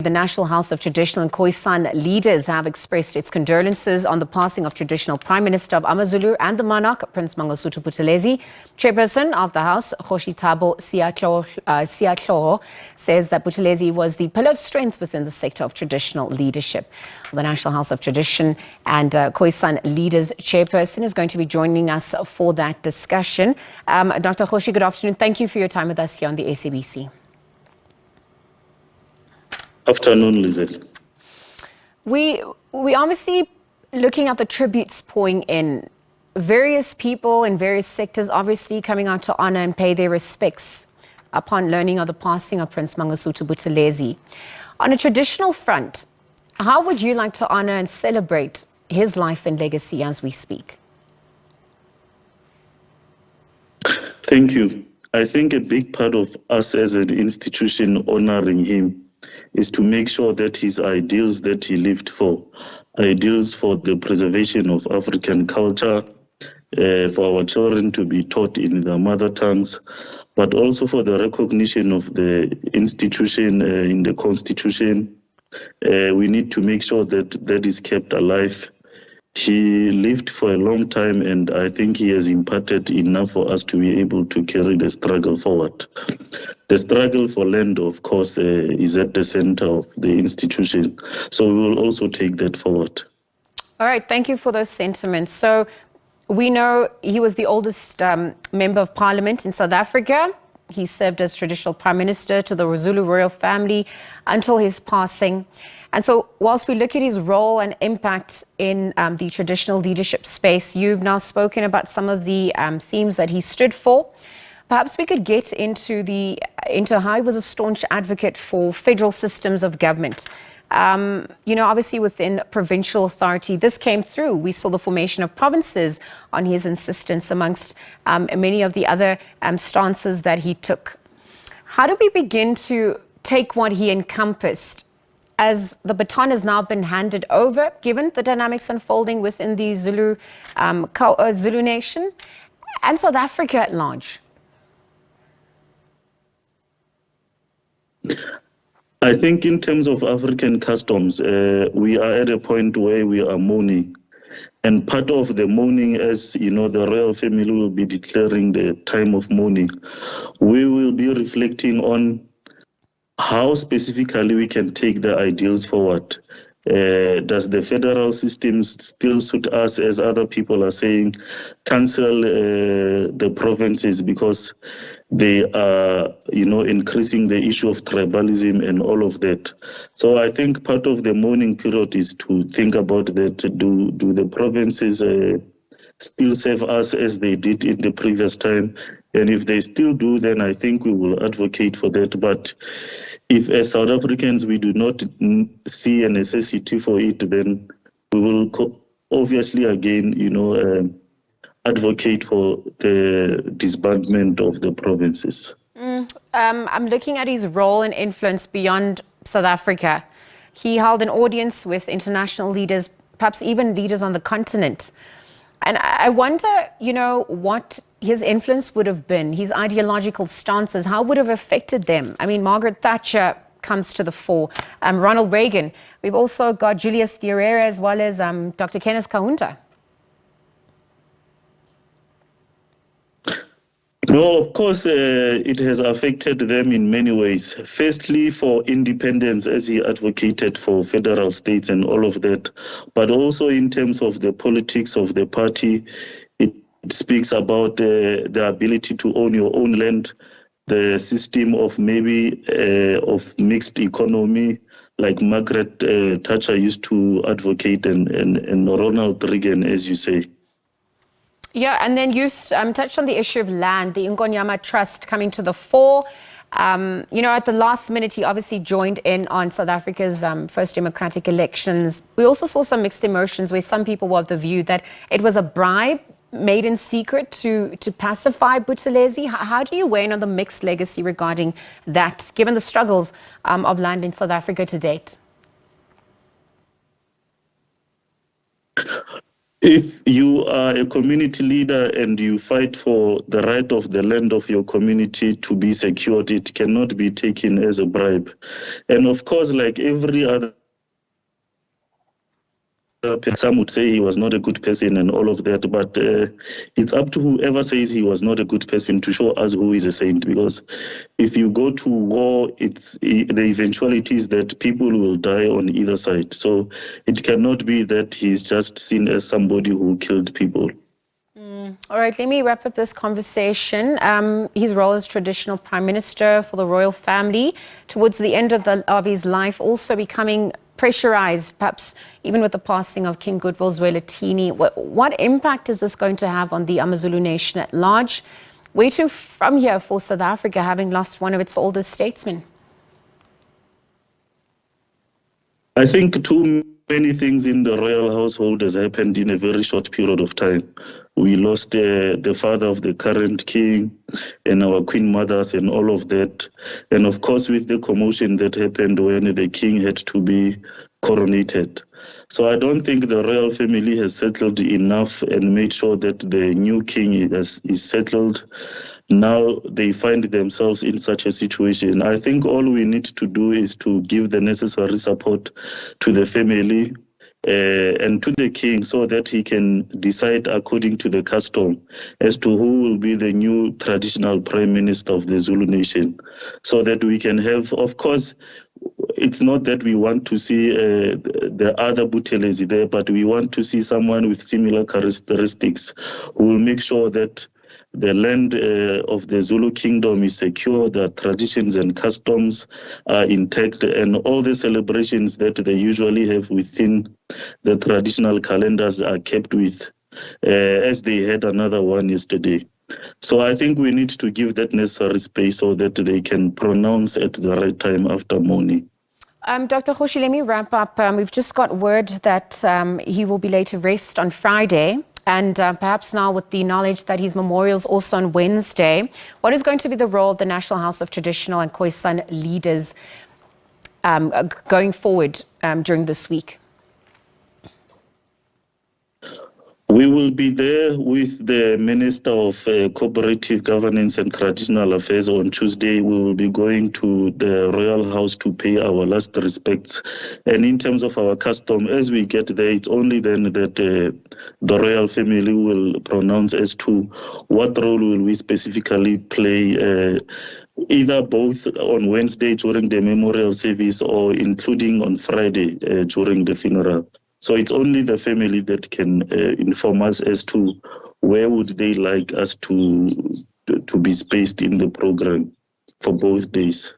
The National House of Traditional and Khoi-San leaders have expressed its condolences on the passing of Traditional Prime Minister of Amazulu and the monarch, Prince Mangosuthu Buthelezi. Chairperson of the House, Kgosi Thabo Seatlholo, says that Buthelezi was the pillar of strength within the sector of traditional leadership. The National House of Tradition and Khoi-San leaders chairperson is going to be joining us for that discussion. Dr. Kgosi, good afternoon. Thank you for your time with us here on the SABC. Afternoon, Lizelle. We obviously looking at the tributes pouring in. Various people in various sectors obviously coming out to honor and pay their respects upon learning of the passing of Prince Mangosuthu Buthelezi. On a traditional front, how would you like to honor and celebrate his life and legacy as we speak? Thank you. I think a big part of us as an institution honoring him is to make sure that his ideals that he lived for, ideals for the preservation of African culture, for our children to be taught in their mother tongues, but also for the recognition of the institution in the Constitution. We need to make sure that that is kept alive. He lived for a long time, and I think he has imparted enough for us to be able to carry the struggle forward. The struggle for land, of course, is at the center of the institution. So we will also take that forward. All right, thank you for those sentiments. So we know he was the oldest member of parliament in South Africa. He served as traditional prime minister to the Zulu royal family until his passing. And so whilst we look at his role and impact in the traditional leadership space, you've now spoken about some of the themes that he stood for. Perhaps we could get into how he was a staunch advocate for federal systems of government. Obviously within provincial authority, this came through. We saw the formation of provinces on his insistence amongst many of the other stances that he took. How do we begin to take what he encompassed as the baton has now been handed over, given the dynamics unfolding within the Zulu nation and South Africa at large? I think in terms of African customs, we are at a point where we are mourning. And part of the mourning, as you know, the royal family will be declaring the time of mourning. We will be reflecting on how specifically we can take the ideals forward. Does the federal system still suit us, as other people are saying? Cancel the provinces because they are, increasing the issue of tribalism and all of that. So I think part of the mourning period is to think about that. Do the provinces still serve us as they did in the previous time? And if they still do, then I think we will advocate for that. But if as South Africans we do not see a necessity for it, then we will obviously again, advocate for the disbandment of the provinces. I'm looking at his role and influence beyond South Africa. He held an audience with international leaders, perhaps even leaders on the continent. And I wonder, what his influence would have been, his ideological stances, how would have affected them? I mean, Margaret Thatcher comes to the fore, Ronald Reagan. We've also got Julius Nyerere as well as Dr. Kenneth Kaunda. No, of course, it has affected them in many ways. Firstly, for independence, as he advocated for federal states and all of that, but also in terms of the politics of the party, it speaks about the ability to own your own land, the system of maybe of mixed economy, like Margaret Thatcher used to advocate, and Ronald Reagan, as you say. Yeah, and then you touched on the issue of land, the Ngonyama Trust coming to the fore. At the last minute, he obviously joined in on South Africa's first democratic elections. We also saw some mixed emotions where some people were of the view that it was a bribe made in secret to pacify Buthelezi. How do you weigh in on the mixed legacy regarding that, given the struggles of land in South Africa to date? If you are a community leader and you fight for the right of the land of your community to be secured, it cannot be taken as a bribe. And of course, like every other, some would say he was not a good person and all of that, but it's up to whoever says he was not a good person to show us who is a saint. Because if you go to war, the eventuality is that people will die on either side. So it cannot be that he's just seen as somebody who killed people. All right, let me wrap up this conversation. His role as traditional prime minister for the royal family towards the end of his life, also becoming pressurized, perhaps even with the passing of King Goodwill Zwelithini. What impact is this going to have on the Amazulu nation at large? Where to from here for South Africa, having lost one of its oldest statesmen? I think too many things in the royal household has happened in a very short period of time. We lost the father of the current king and our queen mothers and all of that. And of course, with the commotion that happened when the king had to be coronated. So I don't think the royal family has settled enough and made sure that the new king is settled. Now they find themselves in such a situation. I think all we need to do is to give the necessary support to the family and to the king so that he can decide according to the custom as to who will be the new traditional prime minister of the Zulu nation, so that we can have, of course, it's not that we want to see the other Buthelezi there, but we want to see someone with similar characteristics who will make sure that the land of the Zulu kingdom is secure, the traditions and customs are intact, and all the celebrations that they usually have within the traditional calendars are kept with, as they had another one yesterday. So I think we need to give that necessary space so that they can pronounce at the right time after mourning. Dr. Kgosi, let me wrap up. We've just got word that he will be laid to rest on Friday. And perhaps now with the knowledge that his memorial is also on Wednesday, what is going to be the role of the National House of Traditional and Khoi-San leaders going forward during this week? We will be there with the Minister of Cooperative Governance and Traditional Affairs on Tuesday. We will be going to the Royal House to pay our last respects. And in terms of our custom, as we get there, it's only then that the royal family will pronounce as to what role will we specifically play, either both on Wednesday during the memorial service or including on Friday during the funeral. So it's only the family that can inform us as to where would they like us to be spaced in the program for both days.